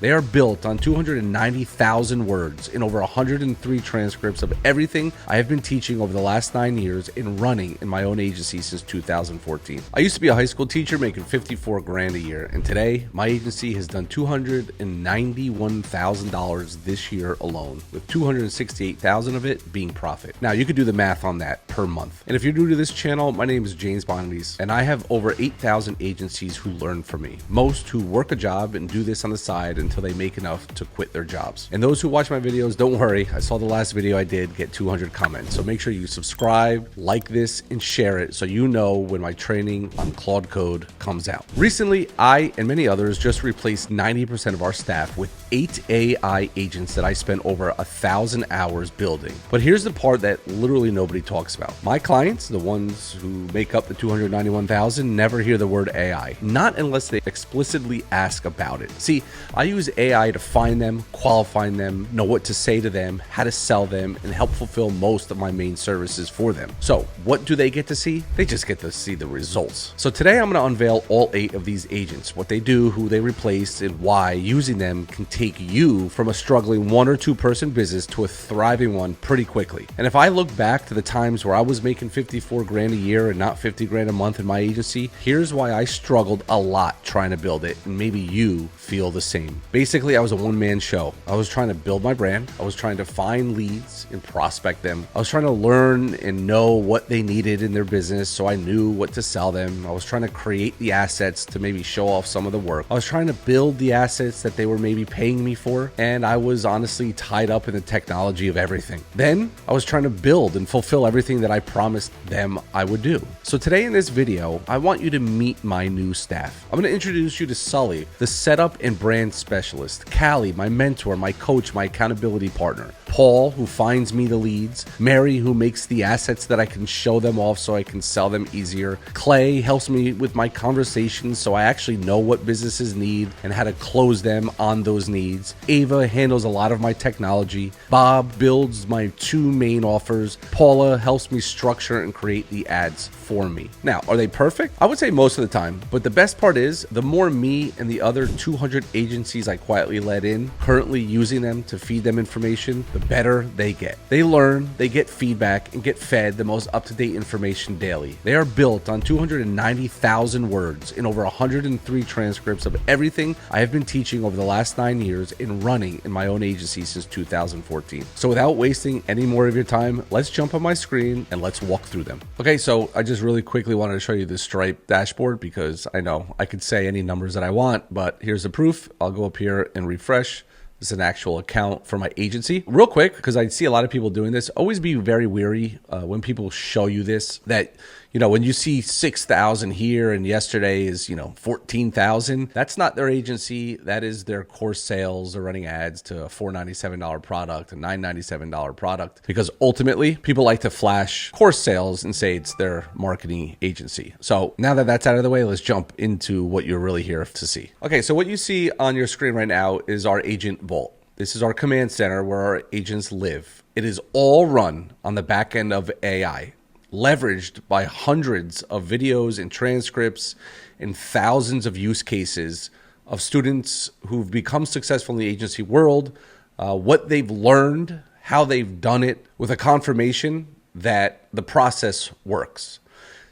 They are built on 290,000 words and over 103 transcripts of everything I have been teaching over the last 9 years and running in my own agency since 2014. I used to be a high school teacher making 54 grand a year, and today my agency has done $291,000 this year alone, with 268,000 of it being profit. Now you could do the math on that per month. And if you're new to this channel, my name is James Bondies, and I have over 8,000 agencies who learn from me, most who work a job and do this on the side until they make enough to quit their jobs. And those who watch my videos, don't worry, I saw the last video I did get 200 comments. So make sure you subscribe, like this, and share it so you know when my training on Claude Code comes out. Recently, I and many others just replaced 90% of our staff with 8 AI agents that I spent over 1,000 hours building. But here's the part that literally nobody talks about. My clients, the ones who make up the 291,000, never hear the word AI, not unless they explicitly ask about it. See, I use AI to find them, qualify them, know what to say to them, how to sell them, and help fulfill most of my main services for them. So what do they get to see? They just get to see the results. So today I'm going to unveil all 8 of these agents, what they do, who they replace, and why using them can take you from a struggling 1 or 2 person business to a thriving one pretty quickly. And if I look back to the times where I was making 54 grand a year and not 50 grand a month in my agency, here's why I struggled a lot trying to build it, and maybe you feel the same. Basically, I was a one-man show. I was trying to build my brand. I was trying to find leads and prospect them. I was trying to learn and know what they needed in their business so I knew what to sell them. I was trying to create the assets to maybe show off some of the work. I was trying to build the assets that they were maybe paying me for, and I was honestly tied up in the technology of everything. Then I was trying to build and fulfill everything that I promised them I would do. So today in this video, I want you to meet my new staff. I'm going to introduce you to Sully, the setup and brand specialist, Callie, my mentor, my coach, my accountability partner, Paul, who finds me the leads, Mary, who makes the assets that I can show them off so I can sell them easier, Clay helps me with my conversations so I actually know what businesses need and how to close them on those needs, Ava handles a lot of my technology, Bob builds my 2 main offers, Paula helps me structure and create the ads for me. Now, are they perfect? I would say most of the time, but the best part is the more me and the other 200 agencies I quietly let in currently using them to feed them information, the better they get. They learn, they get feedback, and get fed the most up-to-date information daily. They are built on 290,000 words and over 103 transcripts of everything I have been teaching over the last 9 years and running in my own agency since 2014. So without wasting any more of your time, let's jump on my screen and let's walk through them. Okay, so I just really quickly wanted to show you this Stripe dashboard because I know I could say any numbers that I want, but here's the proof. I'll go up here and refresh. This is an actual account for my agency. Real quick, because I see a lot of people doing this, always be very wary when people show you this, that, you know, when you see 6,000 here and yesterday is, 14,000, that's not their agency. That is their course sales. They're running ads to a $497 product, a $997 product, because ultimately people like to flash course sales and say it's their marketing agency. So now that that's out of the way, let's jump into what you're really here to see. Okay, so what you see on your screen right now is our agent vault. This is our command center where our agents live. It is all run on the back end of AI, leveraged by hundreds of videos and transcripts and thousands of use cases of students who've become successful in the agency world, what they've learned, how they've done it, with a confirmation that the process works.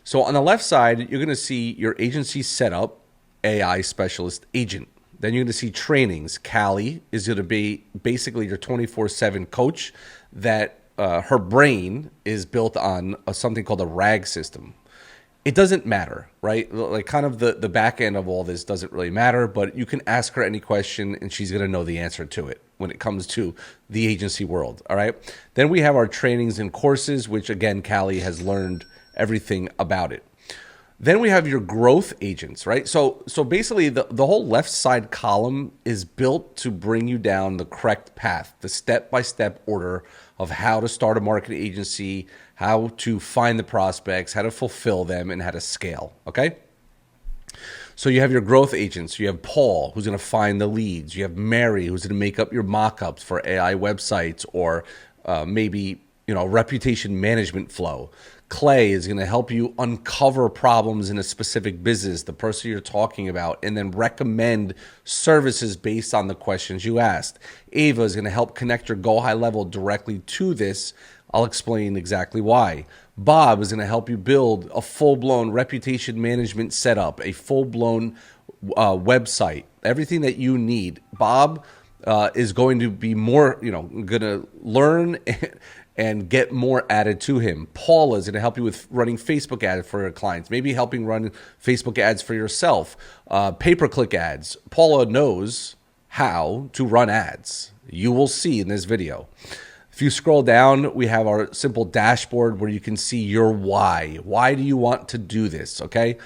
So on the left side, you're going to see your agency setup, AI specialist agent. Then you're going to see trainings. Callie is going to be basically your 24/7 coach that her brain is built on something called a RAG system. It doesn't matter, right? Like kind of the back end of all this doesn't really matter, but you can ask her any question and she's going to know the answer to it when it comes to the agency world, all right? Then we have our trainings and courses, which again, Callie has learned everything about it. Then we have your growth agents, right? So basically the whole left side column is built to bring you down the correct path, the step-by-step order of how to start a marketing agency, how to find the prospects, how to fulfill them, and how to scale, okay? So you have your growth agents. You have Paul, who's going to find the leads. You have Mary, who's going to make up your mock-ups for AI websites, or maybe reputation management flow. Clay is going to help you uncover problems in a specific business, the person you're talking about, and then recommend services based on the questions you asked. Ava is going to help connect your GoHighLevel directly to this. I'll explain exactly why. Bob is going to help you build a full-blown reputation management setup, a full-blown website, everything that you need. Bob is going to be more, going to learn and get more added to him. Paula is going to help you with running Facebook ads for your clients, maybe helping run Facebook ads for yourself, pay-per-click ads. Paula knows how to run ads. You will see in this video. If you scroll down, we have our simple dashboard where you can see your why. Why do you want to do this, okay?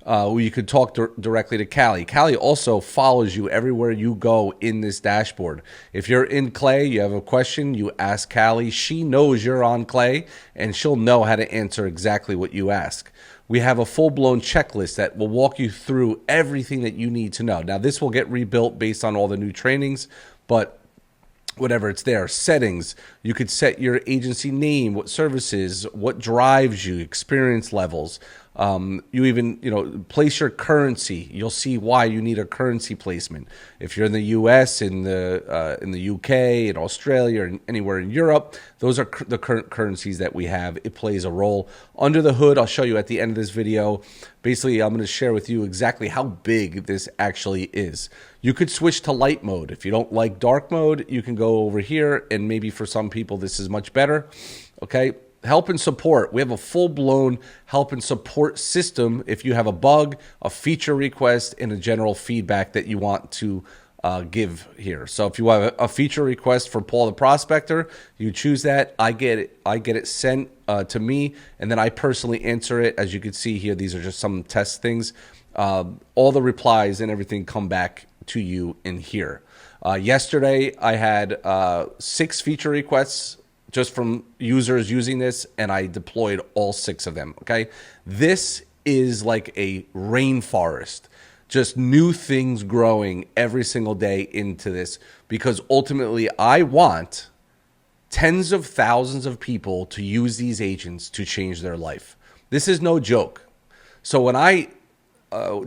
You could talk directly to Callie. Callie also follows you everywhere you go in this dashboard. If you're in Clay, you have a question, you ask Callie. She knows you're on Clay, and she'll know how to answer exactly what you ask. We have a full-blown checklist that will walk you through everything that you need to know. Now, this will get rebuilt based on all the new trainings, but whatever, it's there. Settings, you could set your agency name, what services, what drives you, experience levels. You even, place your currency. You'll see why you need a currency placement. If you're in the US, in the UK, in Australia, or anywhere in Europe, those are the current currencies that we have. It plays a role. Under the hood, I'll show you at the end of this video. Basically, I'm going to share with you exactly how big this actually is. You could switch to light mode. If you don't like dark mode, you can go over here, and maybe for some people this is much better. Okay. Help and support. We have a full-blown help and support system if you have a bug, a feature request, and a general feedback that you want to give here. So if you have a feature request for Paul the Prospector, you choose that. I get it sent to me, and then I personally answer it. As you can see here, these are just some test things. All the replies and everything come back to you in here. Yesterday, I had 6 feature requests just from users using this, and I deployed all 6 of them, okay? This is like a rainforest, just new things growing every single day into this, because ultimately I want tens of thousands of people to use these agents to change their life. This is no joke. So when I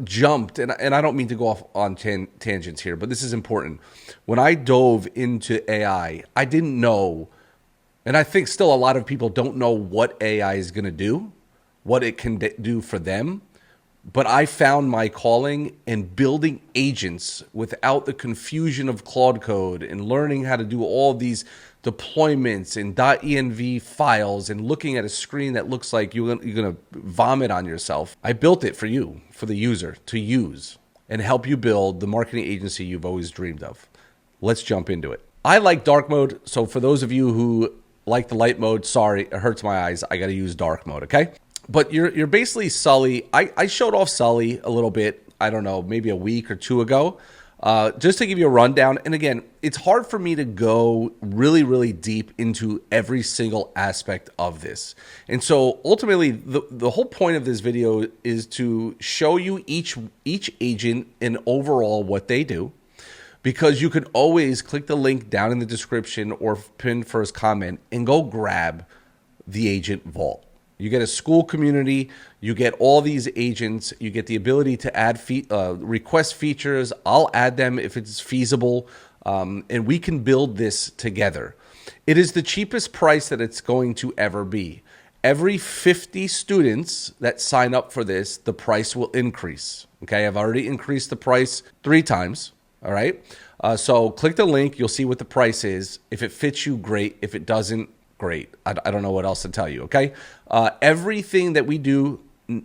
jumped, and I don't mean to go off on tangents here, but this is important. When I dove into AI, I didn't know, and I think still a lot of people don't know what AI is going to do, what it can do for them. But I found my calling in building agents without the confusion of Claude code and learning how to do all these deployments and .env files and looking at a screen that looks like you're going to vomit on yourself. I built it for you, for the user to use and help you build the marketing agency you've always dreamed of. Let's jump into it. I like dark mode. So for those of you who like the light mode, sorry, it hurts my eyes. I got to use dark mode, okay? But you're basically Sully. I showed off Sully a little bit, I don't know, maybe a week or 2 ago, just to give you a rundown. And again, it's hard for me to go really, really deep into every single aspect of this. And so ultimately, the whole point of this video is to show you each agent and overall what they do. Because you can always click the link down in the description or pinned first comment and go grab the Agent Vault. You get a school community, you get all these agents, you get the ability to add request features. I'll add them if it's feasible, and we can build this together. It is the cheapest price that it's going to ever be. Every 50 students that sign up for this, the price will increase. Okay, I've already increased the price 3 times. All right. So click the link. You'll see what the price is. If it fits you, great. If it doesn't, great. I don't know what else to tell you. Okay. Everything that we do,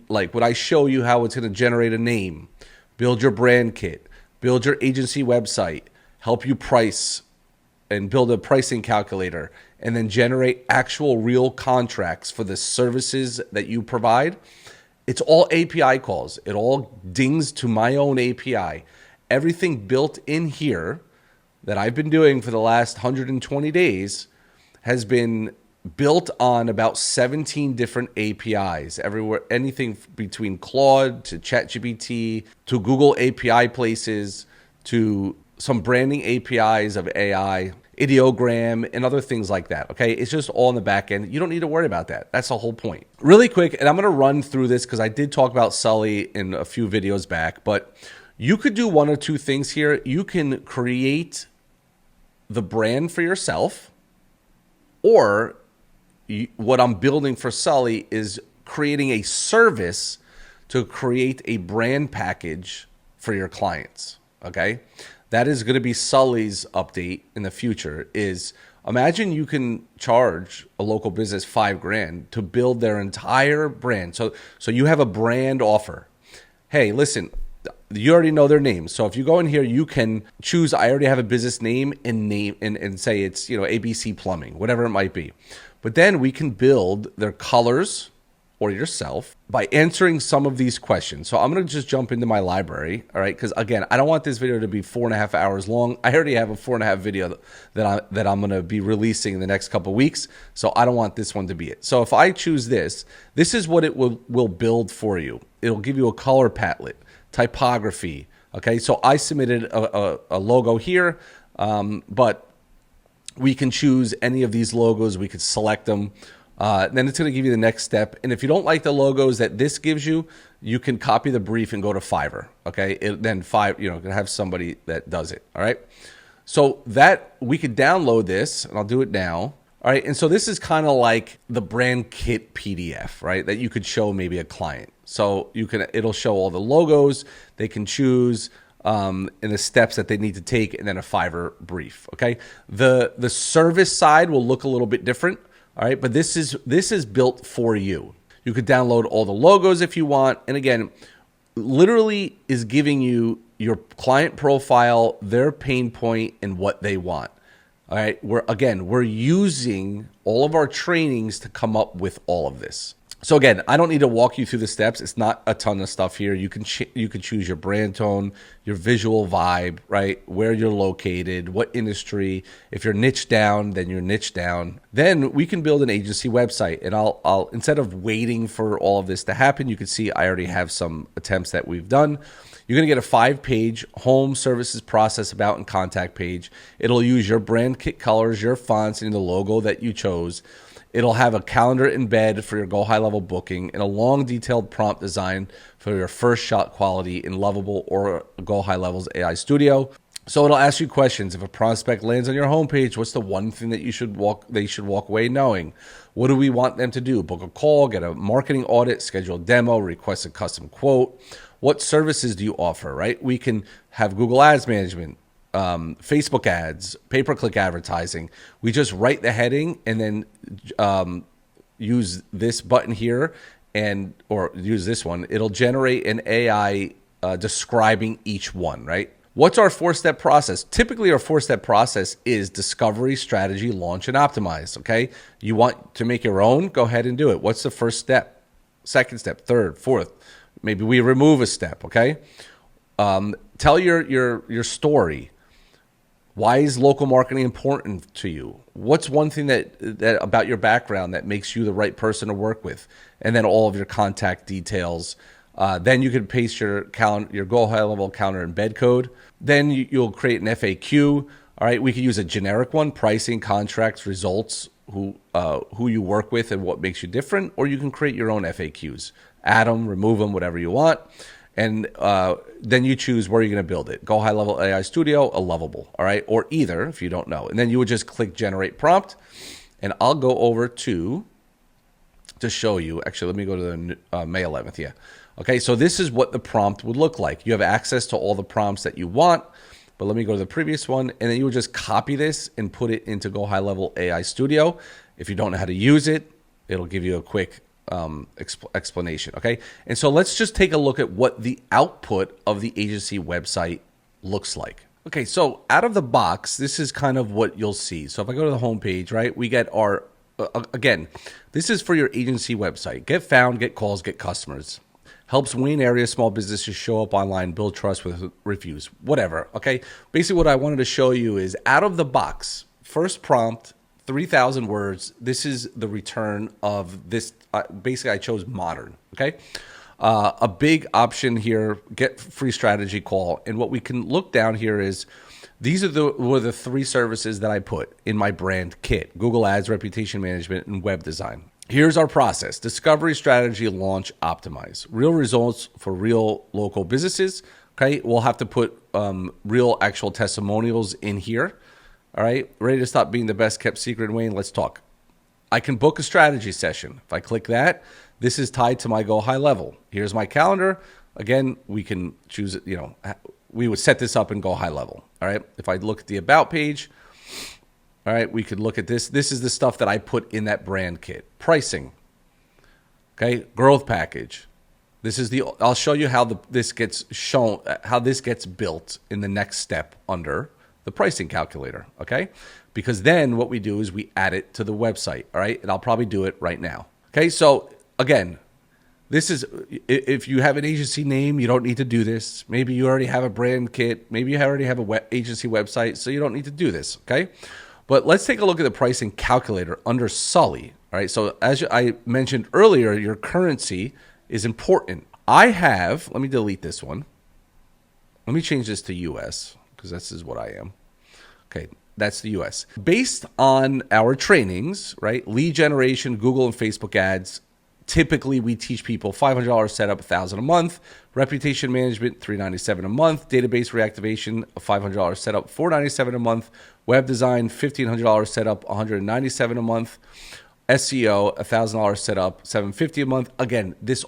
like when I show you how it's going to generate a name, build your brand kit, build your agency website, help you price and build a pricing calculator, and then generate actual real contracts for the services that you provide. It's all API calls. It all dings to my own API. Everything built in here that I've been doing for the last 120 days has been built on about 17 different APIs everywhere, anything between Claude to ChatGPT to Google API places to some branding APIs of AI, ideogram, and other things like that, okay? It's just all in the back end. You don't need to worry about that. That's the whole point. Really quick, and I'm gonna run through this because I did talk about Sully in a few videos back, but you could do one or two things here. You can create the brand for yourself, or what I'm building for Sully is creating a service to create a brand package for your clients, okay? That is going to be Sully's update in the future. Is imagine you can charge a local business $5,000 to build their entire brand. So you have a brand offer. Hey, listen, you already know their names. So if you go in here, you can choose, I already have a business name and say it's, ABC Plumbing, whatever it might be. But then we can build their colors or yourself by answering some of these questions. So I'm going to just jump into my library, all right? Because again, I don't want this video to be 4.5 hours long. I already have a 4.5 video that I'm going to be releasing in the next couple of weeks. So I don't want this one to be it. So if I choose this is what it will build for you. It'll give you a color palette, typography. Okay, so I submitted a logo here, but we can choose any of these logos. We could select them. Then it's going to give you the next step. And if you don't like the logos that this gives you, you can copy the brief and go to Fiverr. Okay, then have somebody that does it. All right. So that we could download this, and I'll do it now. All right. And so this is kind of like the brand kit PDF, right? That you could show maybe a client. So it'll show all the logos they can choose, and the steps that they need to take, and then a Fiverr brief. Okay. The service side will look a little bit different. All right, but this is built for you. You could download all the logos if you want. And again, literally is giving you your client profile, their pain point, and what they want. All right, we're using all of our trainings to come up with all of this. So again, I don't need to walk you through the steps. It's not a ton of stuff here. You can choose your brand tone, your visual vibe, right? Where you're located, what industry. If you're niche down, then you're niche down. Then we can build an agency website. And I'll instead of waiting for all of this to happen, you can see I already have some attempts that we've done. You're going to get a 5-page home, services, process, about, and contact page. It'll use your brand kit colors, your fonts, and the logo that you chose. It'll have a calendar embed for your GoHighLevel booking and a long detailed prompt design for your first shot quality in Lovable or GoHighLevel's AI Studio. So it'll ask you questions. If a prospect lands on your homepage, what's the one thing that they should walk away knowing? What do we want them to do? Book a call, get a marketing audit, schedule a demo, request a custom quote. What services do you offer, right? We can have Google Ads management, Facebook ads, pay-per-click advertising. We just write the heading and then use this button here or use this one. It'll generate an AI describing each one, right? What's our 4-step process? Typically, our 4-step process is discovery, strategy, launch, and optimize, okay? You want to make your own? Go ahead and do it. What's the first step? Second step, third, fourth? Maybe we remove a step, okay? Tell your story. Why is local marketing important to you? What's one thing that about your background that makes you the right person to work with? And then all of your contact details. Then you can paste your GoHighLevel calendar embed code. Then you'll create an FAQ. All right, we could use a generic one: pricing, contracts, results, who you work with, and what makes you different. Or you can create your own FAQs. Add them, remove them, whatever you want. And then you choose where you're going to build it. GoHighLevel AI Studio, a Lovable, all right? Or either, if you don't know. And then you would just click Generate Prompt. And I'll go over to show you. Actually, let me go to the May 11th, yeah. Okay, so this is what the prompt would look like. You have access to all the prompts that you want. But let me go to the previous one. And then you would just copy this and put it into GoHighLevel AI Studio. If you don't know how to use it, it'll give you a quick explanation. Okay. And so let's just take a look at what the output of the agency website looks like. Okay. So out of the box, this is kind of what you'll see. So if I go to the home page, right, we get our, again, this is for your agency website. Get found, get calls, get customers. Helps Wayne area small businesses show up online, build trust with reviews, whatever. Okay. Basically what I wanted to show you is out of the box, first prompt, 3,000 words. This is the return of this. Basically, I chose modern. Okay. A big option here, get free strategy call. And what we can look down here is These were the three services that I put in my brand kit: Google Ads, reputation management, and web design. Here's our process: discovery, strategy, launch, optimize. Real results for real local businesses. Okay, we'll have to put real actual testimonials in here. All right, ready to stop being the best kept secret, Wayne? Let's talk. I can book a strategy session. If I click that, this is tied to my GoHighLevel. Here's my calendar. Again, we can choose, we would set this up in GoHighLevel. All right, if I look at the About page, all right, we could look at this. This is the stuff that I put in that brand kit. Pricing, okay, growth package. This is I'll show you how this gets shown, how this gets built in the next step under the pricing calculator, okay? Because then what we do is we add it to the website, all right? And I'll probably do it right now. Okay, so again, this is, if you have an agency name, you don't need to do this. Maybe you already have a brand kit. Maybe you already have a agency website, so you don't need to do this, okay? But let's take a look at the pricing calculator under Sully, all right? So as I mentioned earlier, your currency is important. let me delete this one. Let me change this to US, because this is what I am. Okay, that's the US. Based on our trainings, right? Lead generation, Google and Facebook ads. Typically, we teach people $500 setup, $1,000 a month. Reputation management, $397 a month. Database reactivation, a $500 setup, $497 a month. Web design, $1,500 setup, $197 a month. SEO, $1,000 setup, $750 a month. Again, this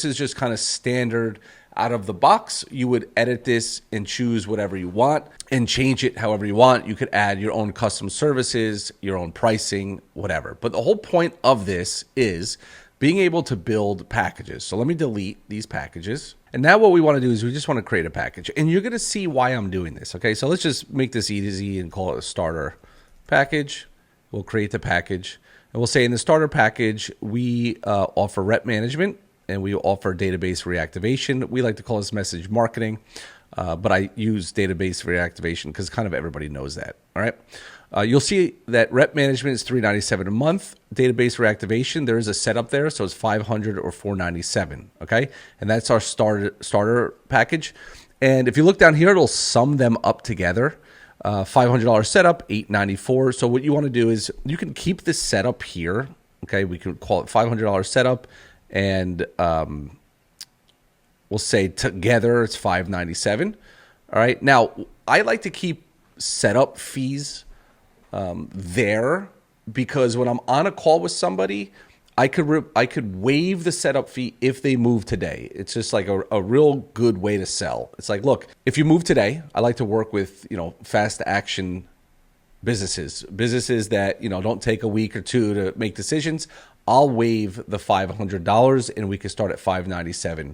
is just kind of standard out of the box. You would edit this and choose whatever you want and change it however you want. You could add your own custom services, your own pricing, whatever. But the whole point of this is being able to build packages. So let me delete these packages. And now what we want to do is we just want to create a package. And you're going to see why I'm doing this. Okay, so let's just make this easy and call it a starter package. We'll create the package. And we'll say in the starter package, we offer rep management, and we offer database reactivation. We like to call this message marketing, but I use database reactivation because kind of everybody knows that. All right. You'll see that rep management is $397 a month. Database reactivation, there is a setup there, so it's $500 or $497. Okay, and that's our starter package. And if you look down here, it'll sum them up together. $500 setup, $894. So what you want to do is you can keep this setup here. Okay, we can call it $500 setup. And we'll say together it's $597. All right. Now, I like to keep setup fees there because when I'm on a call with somebody, I could waive the setup fee if they move today. It's just like a real good way to sell. It's like, look, if you move today, I like to work with fast action businesses that don't take a week or two to make decisions. I'll waive the $500 and we can start at $597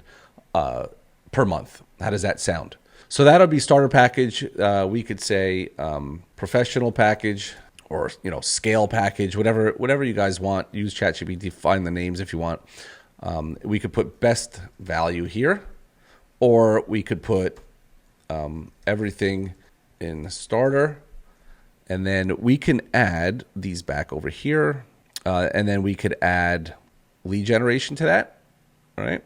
per month. How does that sound? So that'll be starter package. We could say professional package or scale package, whatever you guys want. Use ChatGPT, find the names if you want. We could put best value here, or we could put everything in starter, and then we can add these back over here. And then we could add lead generation to that. All right.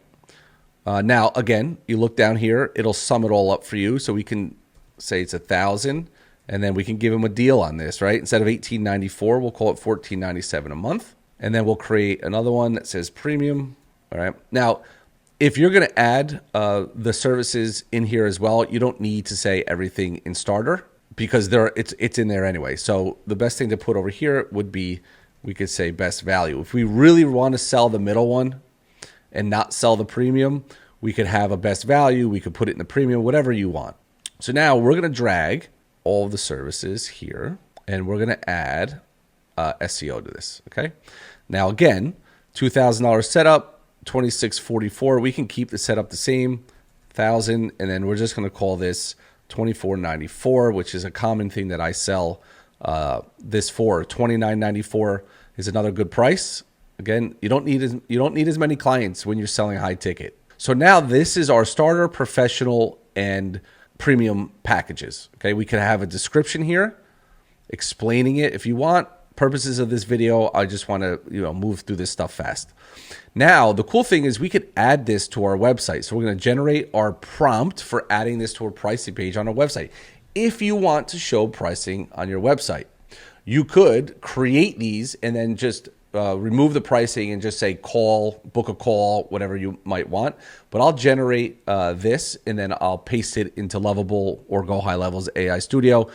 Now, again, you look down here, it'll sum it all up for you. So we can say it's 1,000, and then we can give them a deal on this, right? Instead of $18.94, we'll call it $14.97 a month. And then we'll create another one that says premium. All right. Now, if you're going to add the services in here as well, you don't need to say everything in starter because it's in there anyway. So the best thing to put over here would be, we could say best value. If we really want to sell the middle one and not sell the premium, we could have a best value. We could put it in the premium, whatever you want. So now we're going to drag all of the services here, and we're going to add SEO to this. Okay. Now, again, $2,000 setup, $2,644. We can keep the setup the same, 1,000, and then we're just going to call this $24.94, which is a common thing that I sell this for. $29.94 is another good price. Again, you don't need as many clients when you're selling high ticket. So now this is our starter, professional, and premium packages. Okay, we could have a description here explaining it if you want. Purposes of this video, I just want to move through this stuff fast. Now, the cool thing is we could add this to our website. So we're going to generate our prompt for adding this to our pricing page on our website. if you want to show pricing on your website. You could create these and then just remove the pricing and just say call, book a call, whatever you might want. But I'll generate this and then I'll paste it into Lovable or GoHighLevel's AI Studio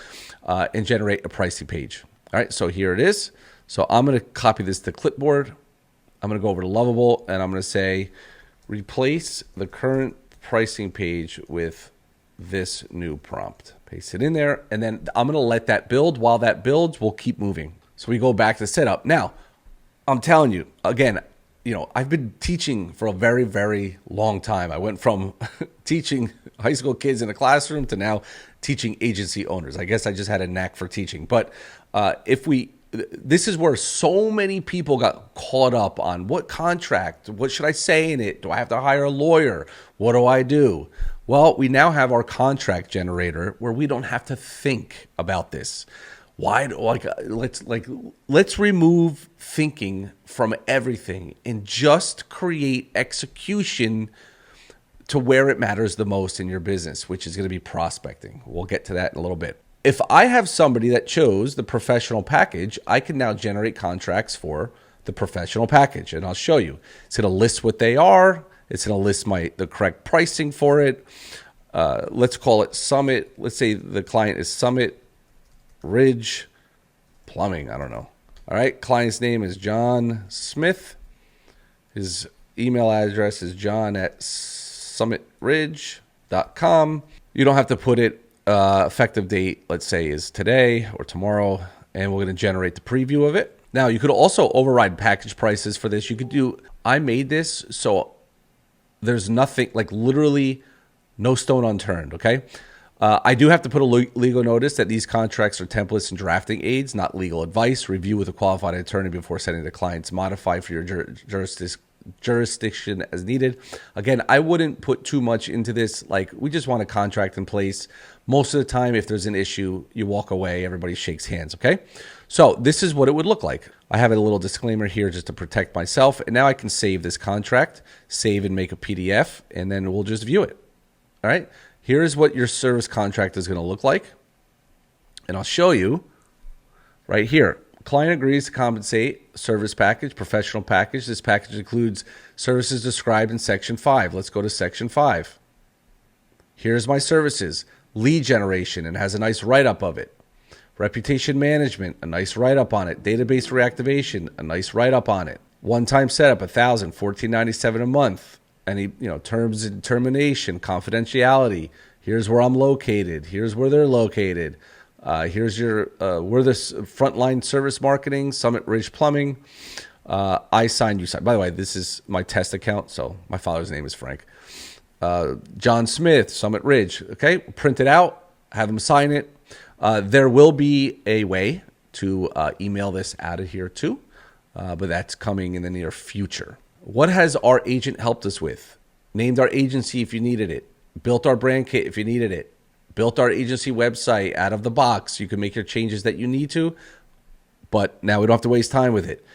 and generate a pricing page. All right, so here it is. So I'm going to copy this to clipboard. I'm going to go over to Lovable and I'm going to say replace the current pricing page with this new prompt. Paste it in there and then I'm going to let that build. While that builds, we'll keep moving. So we go back to setup. Now, I'm telling you, again, I've been teaching for a very, very long time. I went from teaching high school kids in a classroom to now teaching agency owners. I guess I just had a knack for teaching. But this is where so many people got caught up on what contract, what should I say in it? Do I have to hire a lawyer? What do I do? Well, we now have our contract generator where we don't have to think about this. Why? Let's remove thinking from everything and just create execution to where it matters the most in your business, which is going to be prospecting. We'll get to that in a little bit. If I have somebody that chose the professional package, I can now generate contracts for the professional package, and I'll show you. It's going to list what they are. It's going to list the correct pricing for it. Let's call it Summit. Let's say the client is Summit Ridge Plumbing. I don't know. All right. Client's name is John Smith. His email address is john@summitridge.com. You don't have to put it. Effective date, let's say, is today or tomorrow, and we're going to generate the preview of it. Now, you could also override package prices for this. You could do, I made this so there's nothing, like literally no stone unturned, okay? I do have to put a legal notice that these contracts are templates and drafting aids, not legal advice. Review with a qualified attorney before sending to clients. Modify for your jurisdiction as needed. Again, I wouldn't put too much into this. Like, we just want a contract in place. Most of the time, if there's an issue, you walk away, everybody shakes hands, okay? So this is what it would look like. I have a little disclaimer here just to protect myself, and now I can save this contract, save and make a PDF, and then we'll just view it. All right? Here's what your service contract is going to look like, and I'll show you right here. Client agrees to compensate, service package, professional package. This package includes services described in Section 5. Let's go to Section 5. Here's my services. Lead generation, and has a nice write-up of it. Reputation management, a nice write-up on it. Database reactivation, a nice write-up on it. One-time setup, $1,000, $14.97 a month. Any terms and termination, confidentiality. Here's where I'm located. Here's where they're located. Here's your we're this frontline service marketing, Summit Ridge Plumbing. I sign, you sign. By the way, this is my test account, so my father's name is Frank. John Smith, Summit Ridge. Okay, print it out, have them sign it. There will be a way to email this out of here too, but that's coming in the near future. What has our agent helped us with? Named our agency if you needed it. Built our brand kit if you needed it. Built our agency website out of the box. You can make your changes that you need to, but now we don't have to waste time with it.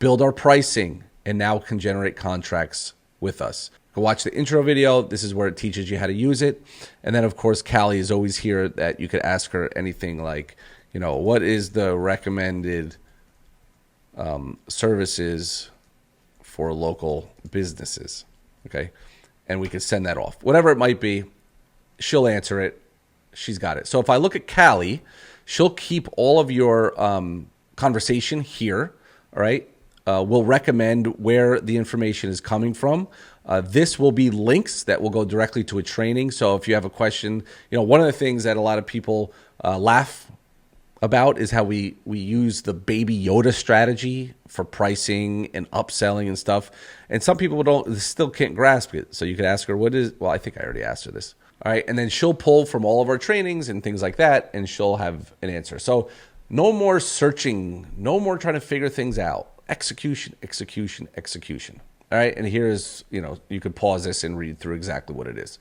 Build our pricing, and now can generate contracts with us. Go watch the intro video. This is where it teaches you how to use it. And then, of course, Callie is always here that you could ask her anything like, what is the recommended services for local businesses, okay? And we can send that off. Whatever it might be, she'll answer it. She's got it. So if I look at Callie, she'll keep all of your conversation here, all right? We'll recommend where the information is coming from. This will be links that will go directly to a training. So if you have a question, one of the things that a lot of people laugh about is how we use the baby Yoda strategy for pricing and upselling and stuff. And some people still can't grasp it. So you could ask her, I think I already asked her this. All right. And then she'll pull from all of our trainings and things like that, and she'll have an answer. So no more searching, no more trying to figure things out. Execution, execution, execution. All right. And here's, you could pause this and read through exactly what it is.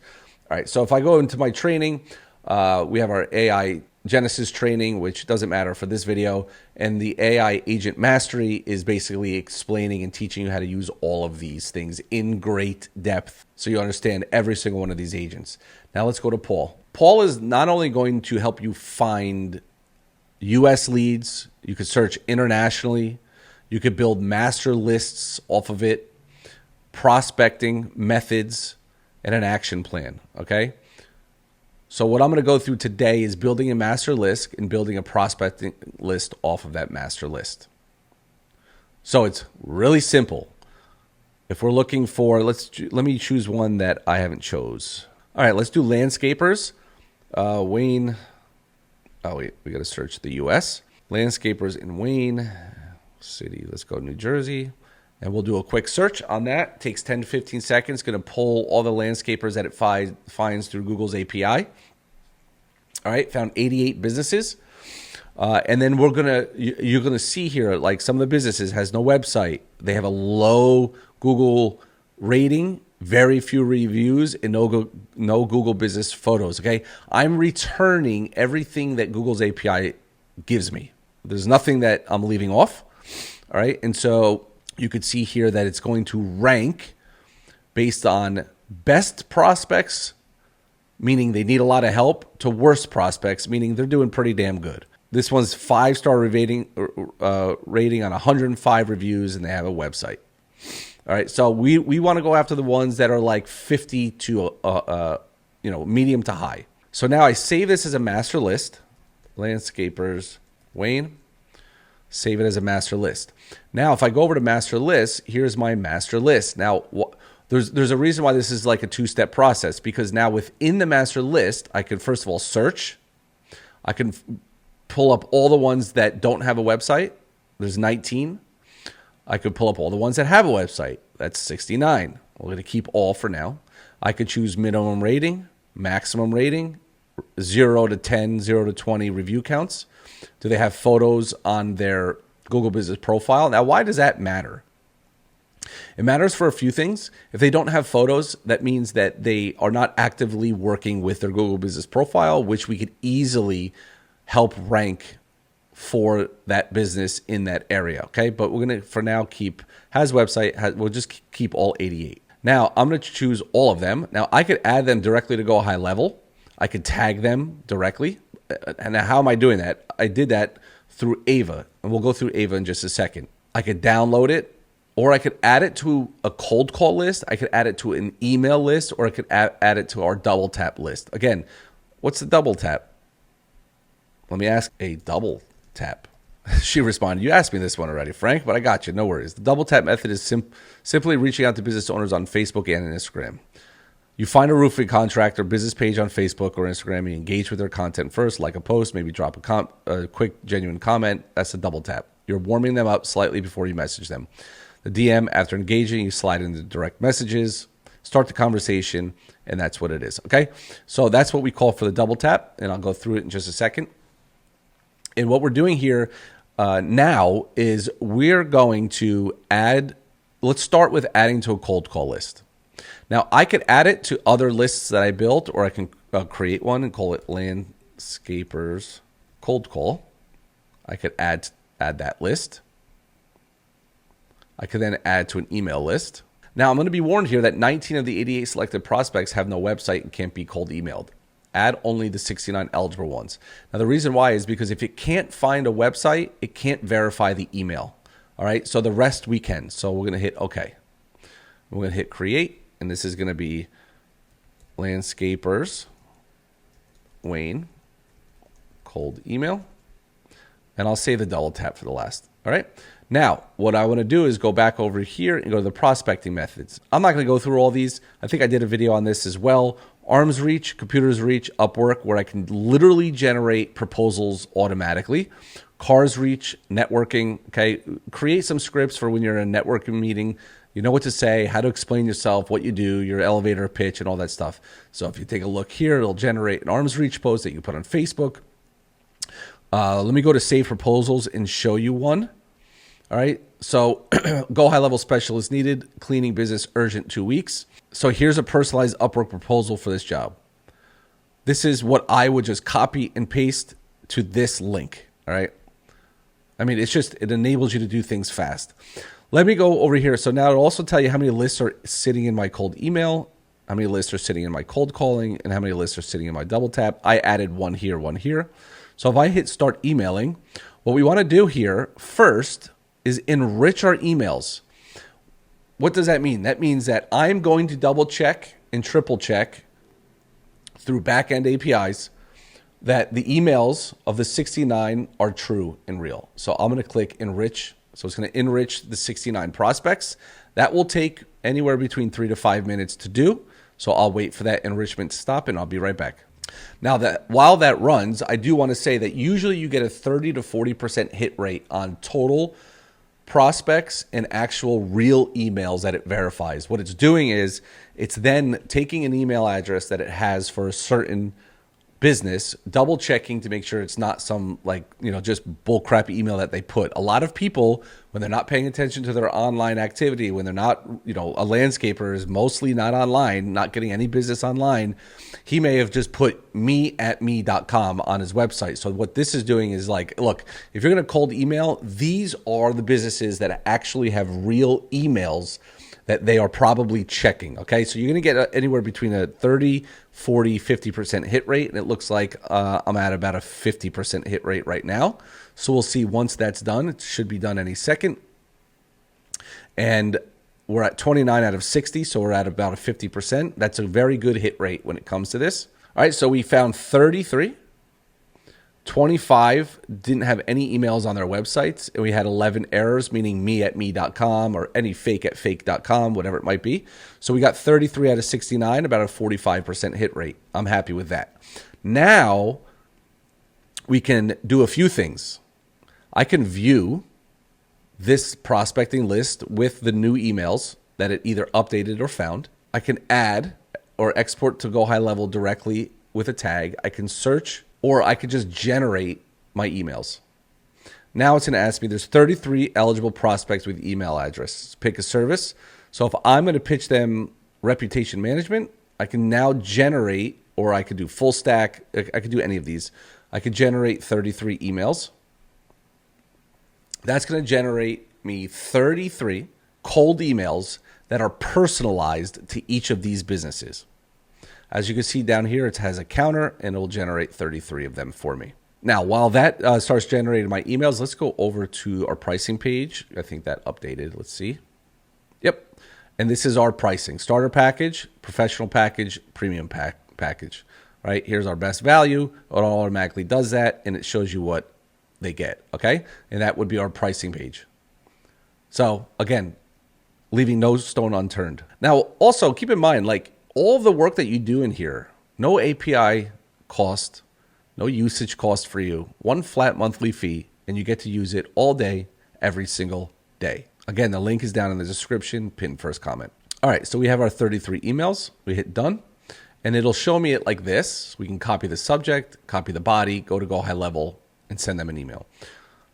All right. So if I go into my training, we have our AI Genesis training, which doesn't matter for this video. And the AI Agent Mastery is basically explaining and teaching you how to use all of these things in great depth so you understand every single one of these agents. Now let's go to Paul. Paul is not only going to help you find US leads, you could search internationally, you could build master lists off of it, prospecting methods, and an action plan, okay? So what I'm going to go through today is building a master list and building a prospecting list off of that master list. So it's really simple. If we're looking for, let me choose one that I haven't chose. All right, let's do landscapers. Wayne, oh wait, we got to search the US. Landscapers in Wayne City. Let's go New Jersey. And we'll do a quick search on that. It takes 10 to 15 seconds. Going to pull all the landscapers that it finds through Google's API. All right, found 88 businesses. And then you're gonna see here, like some of the businesses has no website. They have a low Google rating, very few reviews, and no Google business photos. Okay, I'm returning everything that Google's API gives me. There's nothing that I'm leaving off. All right, and so you could see here that it's going to rank based on best prospects, meaning they need a lot of help, to worst prospects, meaning they're doing pretty damn good. This one's 5-star rating on 105 reviews, and they have a website. All right, so we want to go after the ones that are like 50 to medium to high. So now I save this as a master list, landscapers, Wayne. Save it as a master list. Now, if I go over to master list, here's my master list. Now, there's a reason why this is like a two-step process, because now within the master list, I can first of all search. I can pull up all the ones that don't have a website. There's 19. I could pull up all the ones that have a website. That's 69. We're going to keep all for now. I could choose minimum rating, maximum rating, 0 to 10, 0 to 20 review counts. Do they have photos on their Google Business profile? Now, why does that matter? It matters for a few things. If they don't have photos, that means that they are not actively working with their Google Business profile, which we could easily help rank for that business in that area, okay? But we're going to, for now, we'll just keep all 88. Now, I'm going to choose all of them. Now, I could add them directly to GoHighLevel. I could tag them directly. And how am I doing that? I did that through Ava, and we'll go through Ava in just a second. I could download it, or I could add it to a cold call list. I could add it to an email list, or I could add it to our double tap list. Again, what's the double tap? Let me ask a double tap. She responded, you asked me this one already, Frank, but I got you. No worries. The double tap method is simply reaching out to business owners on Facebook and Instagram. You find a roofing contractor business page on Facebook or Instagram, and you engage with their content first, like a post, maybe drop a quick, genuine comment. That's a double tap. You're warming them up slightly before you message them. The DM, after engaging, you slide into direct messages, start the conversation, and that's what it is, okay? So that's what we call for the double tap, and I'll go through it in just a second. And what we're doing here now is we're going to let's start with adding to a cold call list. Now, I could add it to other lists that I built, or I can create one and call it Landscapers Cold Call. I could add that list. I could then add to an email list. Now, I'm going to be warned here that 19 of the 88 selected prospects have no website and can't be cold emailed. Add only the 69 eligible ones. Now, the reason why is because if it can't find a website, it can't verify the email. All right, so the rest we can. So we're going to hit OK. We're going to hit Create. And this is going to be Landscapers, Wayne, cold email. And I'll save the double tap for the last. All right. Now, what I want to do is go back over here and go to the prospecting methods. I'm not going to go through all these. I think I did a video on this as well. Arms reach, computers reach, Upwork, where I can literally generate proposals automatically. Cars reach, networking. Okay. Create some scripts for when you're in a networking meeting. You know what to say, how to explain yourself, what you do, your elevator pitch, and all that stuff. So if you take a look here, it'll generate an arms reach post that you put on Facebook. Let me go to Save Proposals and show you one. All right. So Go High Level Specialist needed, cleaning business urgent 2 weeks. So here's a personalized Upwork proposal for this job. This is what I would just copy and paste to this link. All right. I mean, it enables you to do things fast. Let me go over here. So now it'll also tell you how many lists are sitting in my cold email. how many lists are sitting in my cold calling, and how many lists are sitting in my double tap. I added one here, one here. So if I hit start emailing, what we want to do here first is enrich our emails. What does that mean? That means that I'm going to double check and triple check through backend APIs that the emails of the 69 are true and real. So I'm going to click enrich. So it's going to enrich the 69 prospects. That will take anywhere between 3 to 5 minutes to do. So I'll wait for that enrichment to stop and I'll be right back. Now that while that runs, I do want to say that usually you get a 30 to 40% hit rate on total prospects and actual real emails that it verifies. What it's doing is it's then taking an email address that it has for a certain business, double checking to make sure it's not some just bullcrap email that they put. A lot of people, when they're not paying attention to their online activity, when they're not, a landscaper is mostly not online, not getting any business online, he may have just put me@me.com on his website. So what this is doing is look, if you're going to cold email, these are the businesses that actually have real emails that they are probably checking, okay? So you're gonna get anywhere between a 30, 40, 50% hit rate, and it looks like I'm at about a 50% hit rate right now. So we'll see once that's done. It should be done any second. And we're at 29 out of 60, so we're at about a 50%. That's a very good hit rate when it comes to this. All right, so we found 33. 25 didn't have any emails on their websites, and we had 11 errors, meaning me@me.com or any fake@fake.com, whatever it might be. So we got 33 out of 69, about a 45% hit rate. I'm happy with that. Now we can do a few things. I can view this prospecting list with the new emails that it either updated or found. I can add or export to GoHighLevel directly with a tag. I can search, or I could just generate my emails. Now it's going to ask me, there's 33 eligible prospects with email address. Pick a service. So if I'm going to pitch them reputation management, I can now generate, or I could do full stack. I could do any of these. I could generate 33 emails. That's going to generate me 33 cold emails that are personalized to each of these businesses. As you can see down here, it has a counter, and it will generate 33 of them for me. Now, while that starts generating my emails, let's go over to our pricing page. I think that updated. Let's see. Yep. And this is our pricing. Starter package, professional package, premium package. Right? Here's our best value. It automatically does that, and it shows you what they get. Okay? And that would be our pricing page. So, again, leaving no stone unturned. Now, also, keep in mind, all of the work that you do in here, no API cost, no usage cost for you, one flat monthly fee, and you get to use it all day, every single day. Again, the link is down in the description, pinned first comment. All right, so we have our 33 emails. We hit done, and it'll show me it like this. We can copy the subject, copy the body, go to GoHighLevel, and send them an email.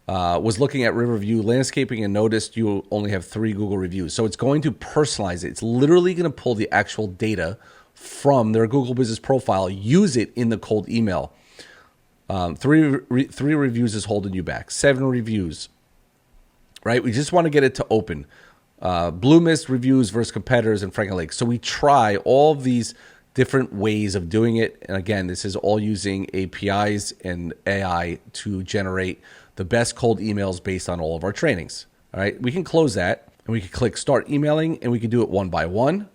Was looking at Riverview Landscaping and noticed you only have 3 Google reviews. So it's going to personalize it. It's literally going to pull the actual data from their Google Business Profile, use it in the cold email. 3 reviews is holding you back. 7 reviews, right? We just want to get it to open. Blue Mist reviews versus competitors and Franklin Lake. So we try all of these different ways of doing it. And again, this is all using APIs and AI to generate the best cold emails based on all of our trainings. All right, we can close that, and we can click start emailing, and we can do it one by one.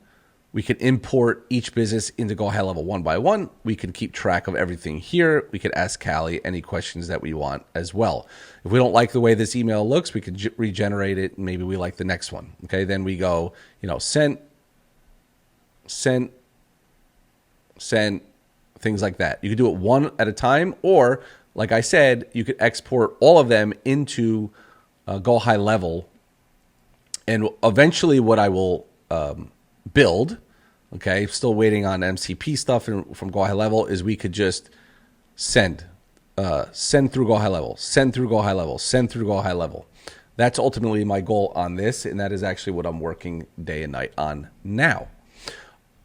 We can import each business into GoHighLevel one by one. We can keep track of everything here. We could ask Callie any questions that we want as well. If we don't like the way this email looks, we could regenerate it, and maybe we like the next one. Okay, then we go, sent, things like that. You could do it one at a time, or like I said, you could export all of them into GoHighLevel. And eventually what I will build, okay, still waiting on MCP stuff from GoHighLevel, is we could just send through GoHighLevel, send through GoHighLevel, send through GoHighLevel. That's ultimately my goal on this, and that is actually what I'm working day and night on now.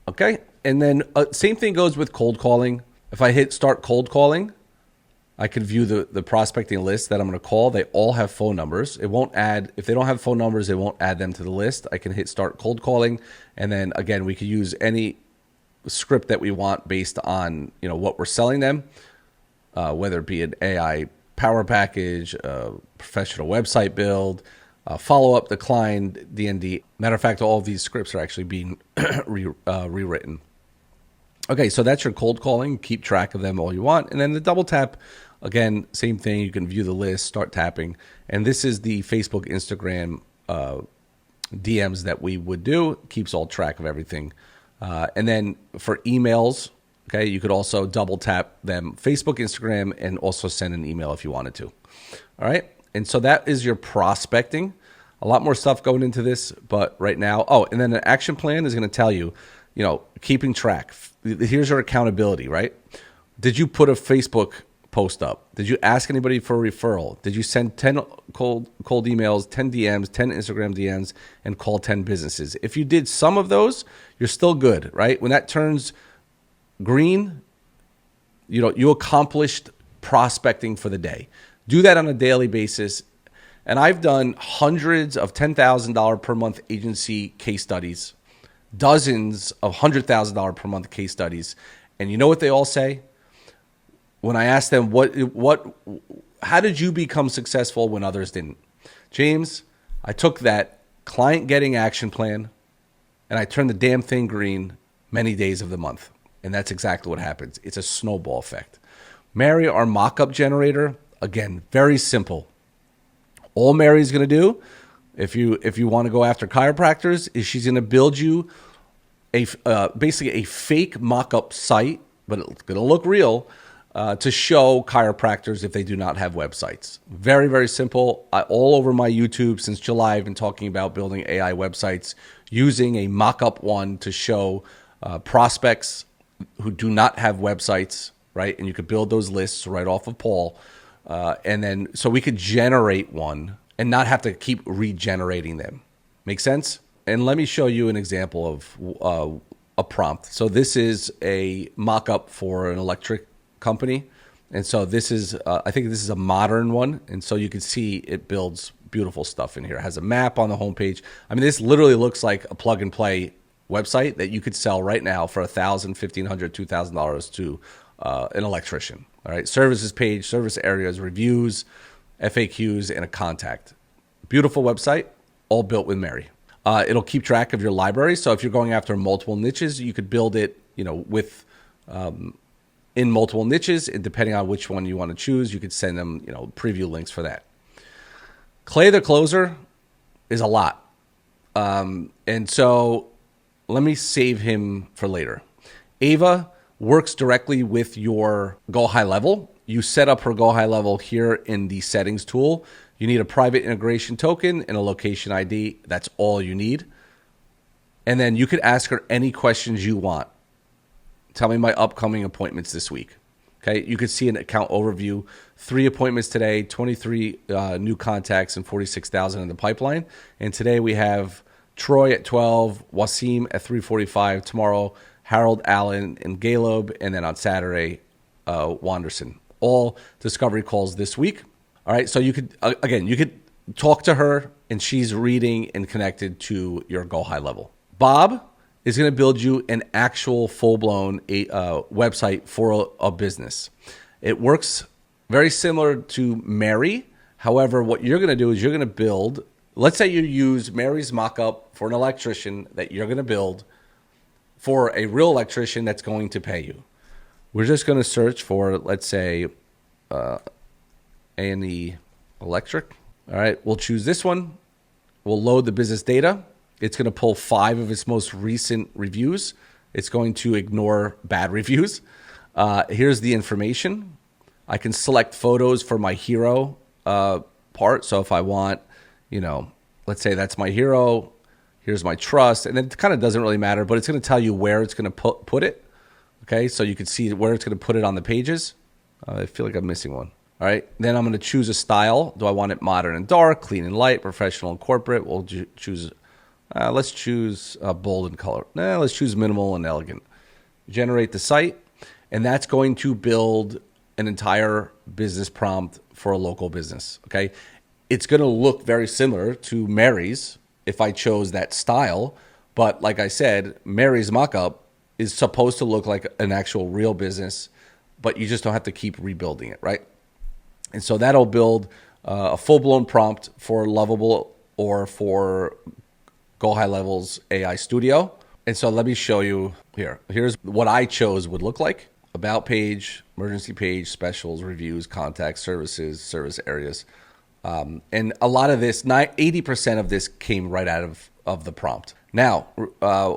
Okay, and then same thing goes with cold calling. If I hit start cold calling, I can view the prospecting list that I'm going to call. They all have phone numbers. It won't add, if they don't have phone numbers, it won't add them to the list. I can hit start cold calling. And then again, we could use any script that we want based on, what we're selling them, whether it be an AI power package, professional website build, follow-up, decline, DND. Matter of fact, all of these scripts are actually being rewritten. Okay, so that's your cold calling. Keep track of them all you want. And then the double tap, again, same thing. You can view the list, start tapping. And this is the Facebook, Instagram DMs that we would do. Keeps all track of everything. And then for emails, okay, you could also double tap them, Facebook, Instagram, and also send an email if you wanted to. All right, and so that is your prospecting. A lot more stuff going into this, but right now, and then an action plan is going to tell you, keeping track. Here's your accountability, right? Did you put a Facebook post up? Did you ask anybody for a referral? Did you send 10 cold emails, 10 DMs, 10 Instagram DMs, and call 10 businesses? If you did some of those, you're still good, right? When that turns green, you accomplished prospecting for the day. Do that on a daily basis. And I've done hundreds of $10,000 per month agency case studies, dozens of $100,000 per month case studies. And you know what they all say? When I ask them, how did you become successful when others didn't? James, I took that client getting action plan and I turned the damn thing green many days of the month. And that's exactly what happens. It's a snowball effect. Mary, our mock-up generator, again, very simple. All Mary's going to do, if you want to go after chiropractors, is she's going to build you basically a fake mock-up site, but it's going to look real, to show chiropractors if they do not have websites. Very, very simple. All over my YouTube since July, I've been talking about building AI websites using a mock-up one to show prospects who do not have websites, right? And you could build those lists right off of Paul. And then so we could generate one and not have to keep regenerating them. Make sense? And let me show you an example of a prompt. So this is a mock-up for an electric company. And so this is, I think this is a modern one. And so you can see it builds beautiful stuff in here. It has a map on the homepage. I mean, this literally looks like a plug and play website that you could sell right now for $1,000, $1,500, $2,000 to an electrician. All right, services page, service areas, reviews, FAQs, and a contact. Beautiful website, all built with Mary. It'll keep track of your library. So if you're going after multiple niches, you could build it, with in multiple niches, and depending on which one you want to choose, you could send them, preview links for that. Clay the Closer is a lot. And so let me save him for later. Ava works directly with your GoHighLevel. You set up her GoHighLevel here in the settings tool. You need a private integration token and a location ID. That's all you need. And then you could ask her any questions you want. Tell me my upcoming appointments this week. Okay, you could see an account overview. 3 appointments today, 23 new contacts, and 46,000 in the pipeline. And today we have Troy at 12, Wasim at 3:45. Tomorrow, Harold, Allen, and Caleb. And then on Saturday, Wanderson. All discovery calls this week. All right, so you could, again, you could talk to her, and she's reading and connected to your GoHighLevel. Bob is going to build you an actual full-blown website for a business. It works very similar to Mary. However, what you're going to do is you're going to build, let's say you use Mary's mock-up for an electrician that you're going to build for a real electrician that's going to pay you. We're just going to search for, let's say, A&E Electric. All right, we'll choose this one. We'll load the business data. It's going to pull 5 of its most recent reviews. It's going to ignore bad reviews. Here's the information. I can select photos for my hero part. So if I want, let's say that's my hero. Here's my trust. And it kind of doesn't really matter, but it's going to tell you where it's going to put it. Okay, so you can see where it's going to put it on the pages. I feel like I'm missing one. All right, then I'm going to choose a style. Do I want it modern and dark, clean and light, professional and corporate? We'll choose, let's choose bold and color. Let's choose minimal and elegant. Generate the site, and that's going to build an entire business prompt for a local business, okay? It's going to look very similar to Mary's if I chose that style, but like I said, Mary's mockup is supposed to look like an actual real business, but you just don't have to keep rebuilding it, right? And so that'll build a full-blown prompt for Lovable or for GoHighLevel's AI Studio. And so let me show you here. Here's what I chose would look like. About page, emergency page, specials, reviews, contacts, services, service areas. And a lot of this, 80% of this came right out of the prompt. Now,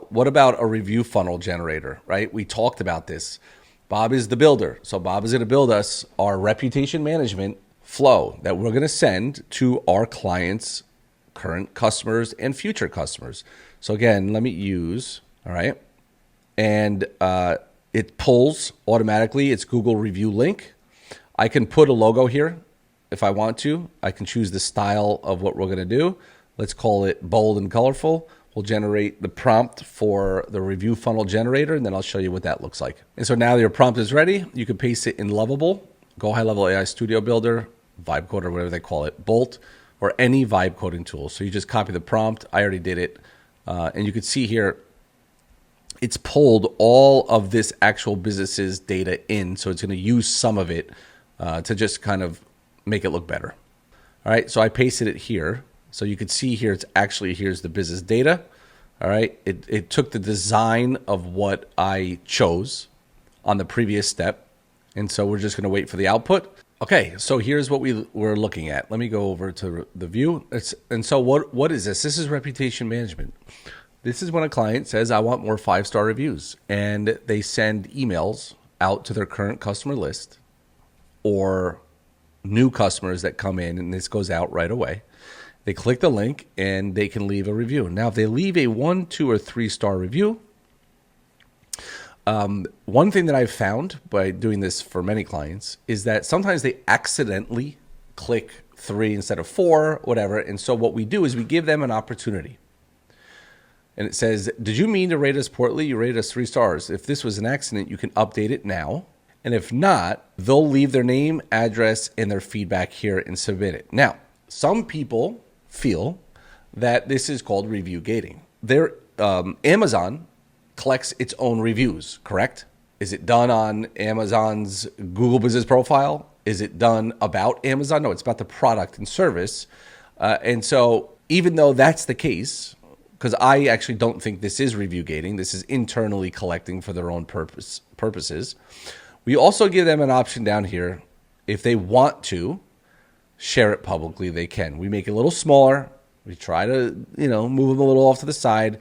what about a review funnel generator, right? We talked about this. Bob is the builder. So Bob is going to build us our reputation management flow that we're going to send to our clients, current customers, and future customers. So again, let me use, all right, and it pulls automatically its Google review link. I can put a logo here if I want to. I can choose the style of what we're going to do. Let's call it bold and colorful. We'll generate the prompt for the review funnel generator, and then I'll show you what that looks like. And so now your prompt is ready. You can paste it in Lovable, GoHighLevel AI Studio Builder, Vibe Coder, whatever they call it, Bolt, or any vibe coding tool. So you just copy the prompt. I already did it. And you can see here, it's pulled all of this actual business's data in. So it's going to use some of it to just kind of make it look better. All right, so I pasted it here. So you can see here, it's actually, here's the business data. All right, it took the design of what I chose on the previous step. And so we're just going to wait for the output. Okay, so here's what we're looking at. Let me go over to the view. And so what is this? This is reputation management. This is when a client says, I want more 5-star reviews. And they send emails out to their current customer list or new customers that come in, and this goes out right away. They click the link and they can leave a review. Now, if they leave a 1, 2, or 3-star review, one thing that I've found by doing this for many clients is that sometimes they accidentally click 3 instead of 4, whatever. And so what we do is we give them an opportunity. And it says, did you mean to rate us poorly? You rated us 3 stars. If this was an accident, you can update it now. And if not, they'll leave their name, address, and their feedback here and submit it. Now, some people feel that this is called review gating. Amazon collects its own reviews, correct? Is it done on Amazon's Google Business Profile? Is it done about Amazon? No, it's about the product and service. And so even though that's the case, because I actually don't think this is review gating, this is internally collecting for their own purposes. We also give them an option down here. If they want to share it publicly, they can. We make it a little smaller. We try to, move them a little off to the side.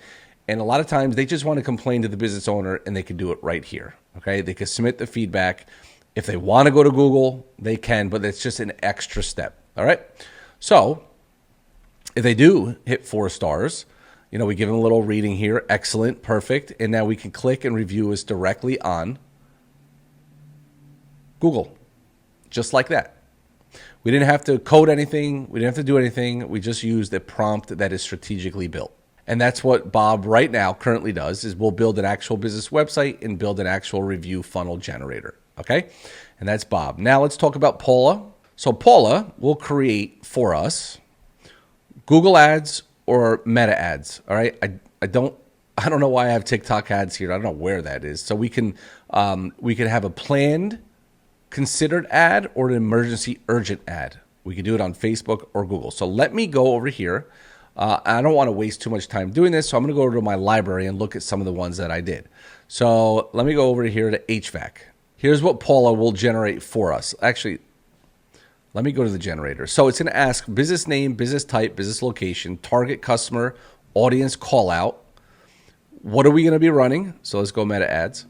And a lot of times they just want to complain to the business owner, and they can do it right here. Okay, they can submit the feedback. If they want to go to Google, they can, but it's just an extra step. All right. So if they do hit 4 stars, we give them a little reading here. Excellent, perfect. And now we can click and review us directly on Google, just like that. We didn't have to code anything. We didn't have to do anything. We just used a prompt that is strategically built. And that's what Bob right now currently does, is we'll build an actual business website and build an actual review funnel generator. Okay. And that's Bob. Now let's talk about Paula. So Paula will create for us Google ads or meta ads. All right. I don't know why I have TikTok ads here. I don't know where that is. So we can have a planned, considered ad or an emergency urgent ad. We can do it on Facebook or Google. So let me go over here. I don't want to waste too much time doing this, so I'm going to go over to my library and look at some of the ones that I did. So let me go over here to HVAC. Here's what Paula will generate for us. Actually, let me go to the generator. So it's going to ask business name, business type, business location, target customer, audience call out. What are we going to be running? So let's go meta ads.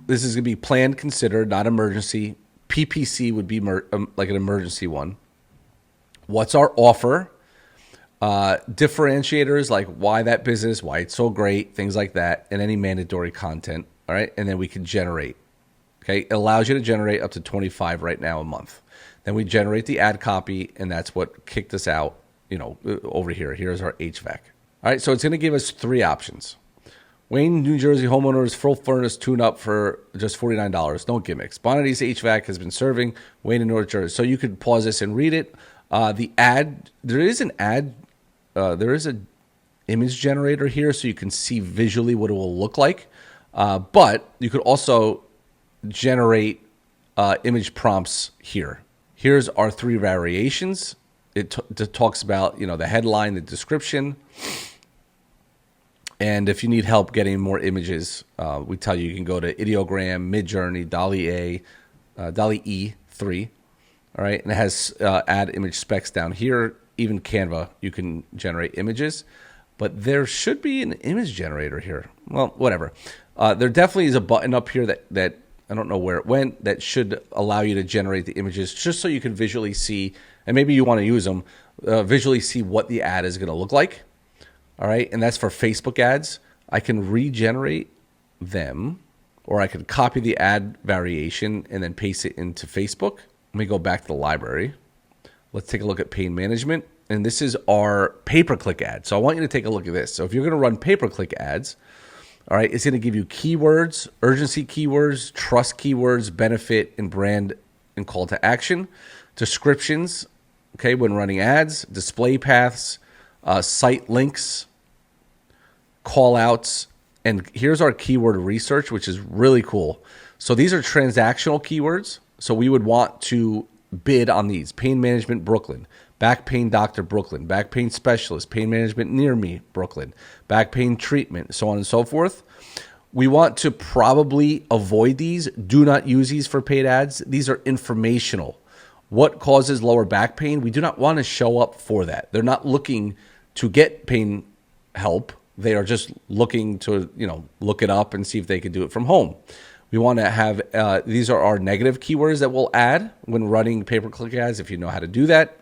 This is going to be planned, considered, not emergency. PPC would be like an emergency one. What's our offer? Differentiators like why that business, why it's so great, things like that, and any mandatory content. All right. And then we can generate. Okay. It allows you to generate up to 25 right now a month. Then we generate the ad copy, and that's what kicked us out, over here. Here's our HVAC. All right. So it's going to give us 3 options. Wayne, New Jersey homeowners full furnace tune up for just $49. No gimmicks. Bonnity's HVAC has been serving Wayne in North Jersey. So you could pause this and read it. The ad, there is an ad. There is an image generator here, so you can see visually what it will look like. But you could also generate image prompts here. Here's our 3 variations. It talks about, the headline, the description. And if you need help getting more images, we tell you can go to Ideogram, Midjourney, DALL-E 3. All right. And it has add image specs down here. Even Canva, you can generate images. But there should be an image generator here. Well, whatever. There definitely is a button up here that I don't know where it went, that should allow you to generate the images just so you can visually see, and maybe you want to use them, visually see what the ad is going to look like. All right, and that's for Facebook ads. I can regenerate them, or I could copy the ad variation and then paste it into Facebook. Let me go back to the library. Let's take a look at paid management. And this is our pay-per-click ad. So I want you to take a look at this. So if you're going to run pay-per-click ads, all right, it's going to give you keywords, urgency keywords, trust keywords, benefit, and brand and call to action, descriptions, okay, when running ads, display paths, site links, call outs, and here's our keyword research, which is really cool. So these are transactional keywords. So we would want to bid on these: pain management Brooklyn, back pain doctor Brooklyn, back pain specialist, pain management near me Brooklyn, back pain treatment, so on and so forth. We want to probably avoid these. Do not use these for paid ads. These are informational. What causes lower back pain? We do not want to show up for that. They're not looking to get pain help. They are just looking to, look it up and see if they can do it from home. We want to have, these are our negative keywords that we'll add when running pay-per-click ads, if you know how to do that.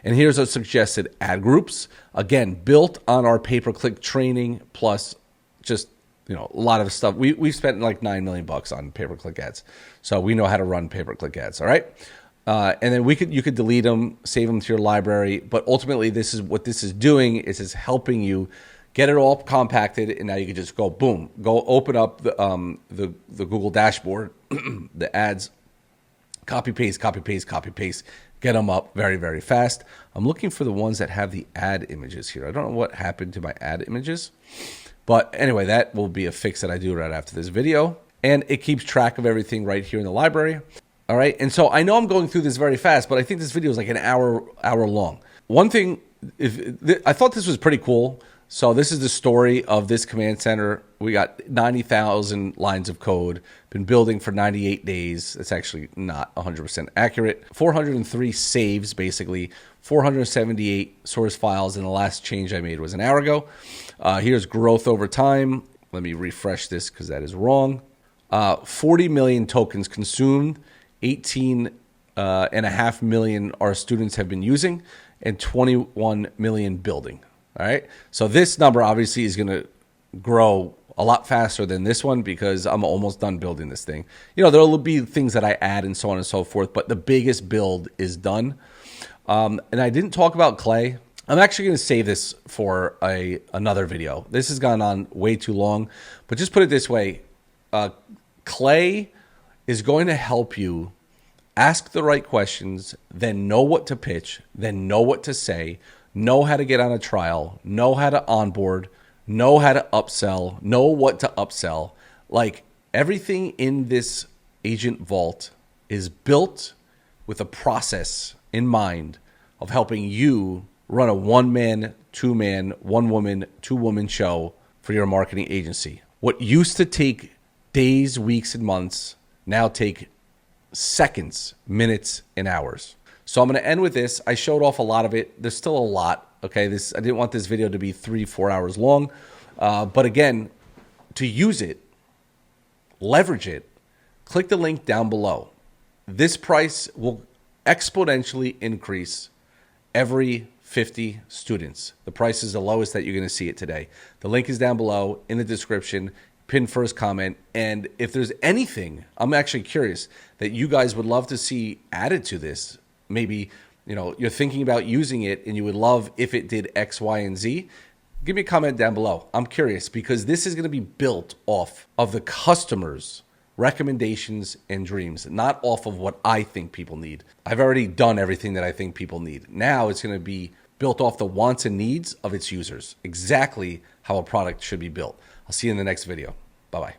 And here's our suggested ad groups. Again, built on our pay-per-click training, plus just, a lot of stuff. We've spent like $9 million on pay-per-click ads. So we know how to run pay-per-click ads, all right? And then you could delete them, save them to your library. But ultimately, this is doing is helping you get it all compacted, and now you can just go boom, go open up the Google dashboard, the ads, copy paste, get them up very, very fast. I'm looking for the ones that have the ad images here. I don't know what happened to my ad images, but anyway, that will be a fix that I do right after this video, and it keeps track of everything right here in the library. All right, and so I know I'm going through this very fast, but I think this video is like an hour long. One thing, I thought this was pretty cool. So this is the story of this command center. We got 90,000 lines of code, been building for 98 days. It's actually not 100% accurate. 403 saves, basically, 478 source files, and the last change I made was an hour ago. Here's growth over time. Let me refresh this because that is wrong. 40 million tokens consumed, 18.5 million our students have been using, and 21 million building. All right. So this number obviously is going to grow a lot faster than this one because I'm almost done building this thing. There will be things that I add and so on and so forth, but the biggest build is done. And I didn't talk about Clay. I'm actually going to save this for another video. This has gone on way too long, but just put it this way. Clay is going to help you ask the right questions, then know what to pitch, then know what to say, know how to get on a trial, know how to onboard, know how to upsell, know what to upsell. Like, everything in this agent vault is built with a process in mind of helping you run a one-man, two-man, one-woman, two-woman show for your marketing agency. What used to take days, weeks, and months now take seconds, minutes, and hours. So I'm going to end with this. I showed off a lot of it. There's still a lot. Okay, I didn't want this video to be 3-4 hours long. But again, to use it, leverage it, click the link down below. This price will exponentially increase every 50 students. The price is the lowest that you're going to see it today. The link is down below in the description. Pin first comment. And if there's anything, I'm actually curious, that you guys would love to see added to this, maybe you're thinking about using it and you would love if it did X, Y, and Z, give me a comment down below. I'm curious because this is going to be built off of the customer's recommendations and dreams, not off of what I think people need. I've already done everything that I think people need. Now it's going to be built off the wants and needs of its users, exactly how a product should be built. I'll see you in the next video. Bye-bye.